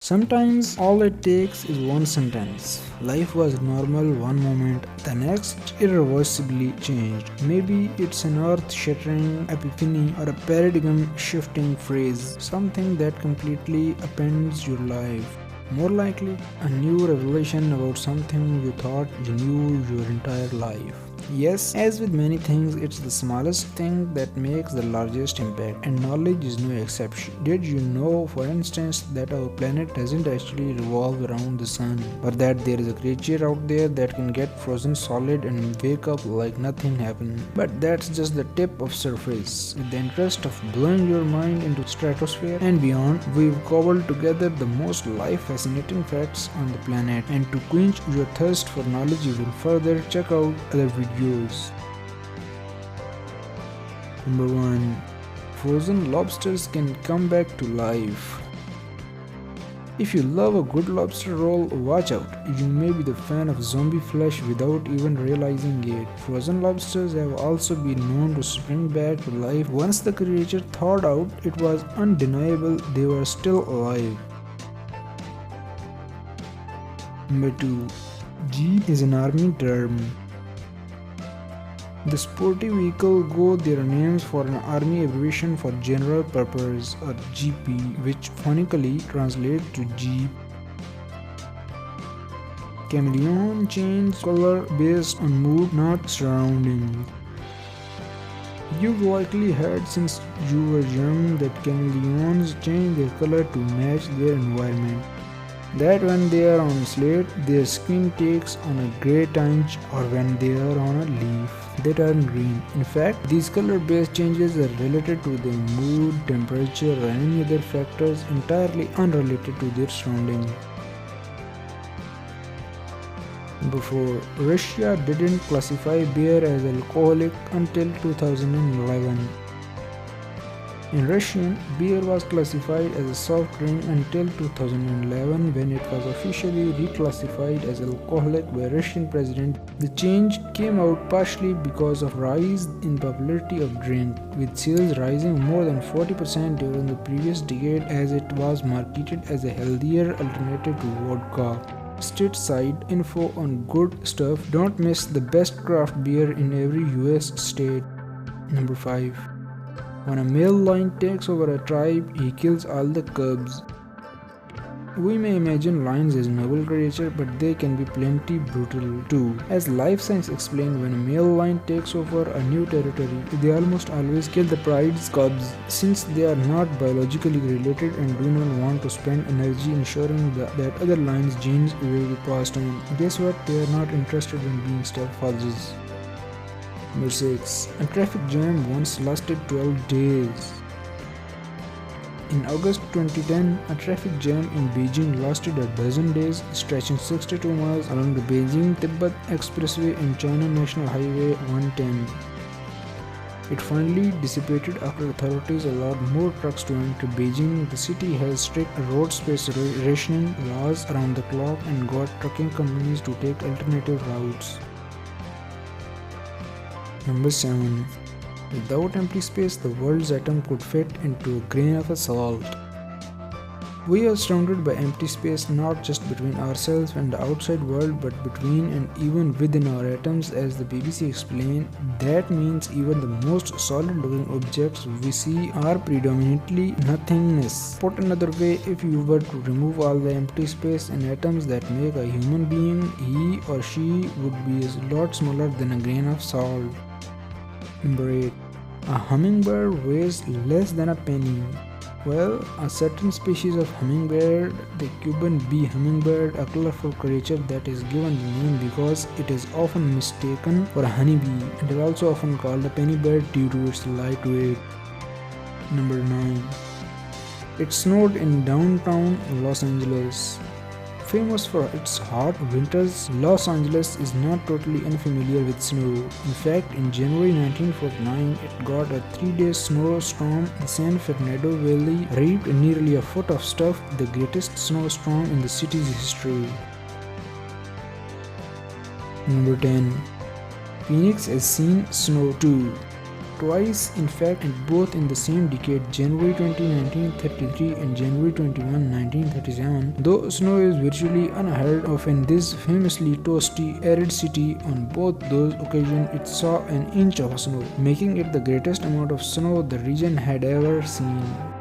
Sometimes all it takes is one sentence. Life was normal one moment, the next irreversibly changed. Maybe it's an earth shattering epiphany or a paradigm shifting phrase, something that completely upends your life. More likely, a new revelation about something you thought you knew your entire life. Yes, as with many things, it's the smallest thing that makes the largest impact, and knowledge is no exception. Did you know, for instance, that our planet doesn't actually revolve around the sun, or that there is a creature out there that can get frozen solid and wake up like nothing happened? But that's just the tip of surface. With the interest of blowing your mind into stratosphere and beyond, we've cobbled together the most life-fascinating facts on the planet, and to quench your thirst for knowledge even further, check out other videos. Number 1. Frozen lobsters can come back to life. If you love a good lobster roll, watch out. You may be the fan of zombie flesh without even realizing it. Frozen lobsters have also been known to spring back to life once the creature thawed out. It was undeniable they were still alive. Number 2. Jeep is an army term. The sporty vehicle got their names for an army abbreviation for General Purpose, or GP, which phonetically translates to Jeep. Chameleon change color based on mood, not surroundings. You've likely heard since you were young that chameleons change their color to match their environment. That when they are on slate, their skin takes on a grey tinge, or when they are on a leaf, they turn green. In fact, these color-based changes are related to their mood, temperature, or any other factors entirely unrelated to their surroundings. Number 4. Russia didn't classify beer as alcoholic until 2011. In Russian, beer was classified as a soft drink until 2011 when it was officially reclassified as alcoholic by Russian president. The change came out partially because of rise in popularity of drink, with sales rising more than 40% during the previous decade as it was marketed as a healthier alternative to vodka. Stateside info on good stuff. Don't miss the best craft beer in every US state. Number 5. When a male lion takes over a tribe, he kills all the cubs. We may imagine lions as noble creatures, but they can be plenty brutal too. As life science explained, when a male lion takes over a new territory, they almost always kill the pride's cubs, since they are not biologically related and do not want to spend energy ensuring that other lions' genes will be passed on. Guess what? They are not interested in being stepfathers. Number 6. A traffic jam once lasted 12 days. In August 2010, a traffic jam in Beijing lasted a dozen days, stretching 62 miles along the Beijing-Tibet Expressway and China National Highway 110. It finally dissipated after authorities allowed more trucks to enter Beijing. The city has strict road space rationing laws around the clock and got trucking companies to take alternative routes. Number 7. Without empty space, the world's atom could fit into a grain of salt. We are surrounded by empty space not just between ourselves and the outside world, but between and even within our atoms, as the BBC explained. That means even the most solid-looking objects we see are predominantly nothingness. Put another way, if you were to remove all the empty space and atoms that make a human being, he or she would be a lot smaller than a grain of salt. Number 8. A hummingbird weighs less than a penny. Well, a certain species of hummingbird, the Cuban bee hummingbird, a colorful creature that is given the name because it is often mistaken for a honeybee, and is also often called a penny bird due to its light weight. Number 9. It snowed in downtown Los Angeles. Famous for its hot winters, Los Angeles is not totally unfamiliar with snow. In fact, in January 1949, it got a 3-day snowstorm. The San Fernando Valley reaped nearly a foot of stuff, the greatest snowstorm in the city's history. Number 10. Phoenix has seen snow too. twice in fact, and both in the same decade, January 20, 1933 and January 21, 1937. Though snow is virtually unheard of in this famously toasty, arid city, on both those occasions it saw an inch of snow, making it the greatest amount of snow the region had ever seen.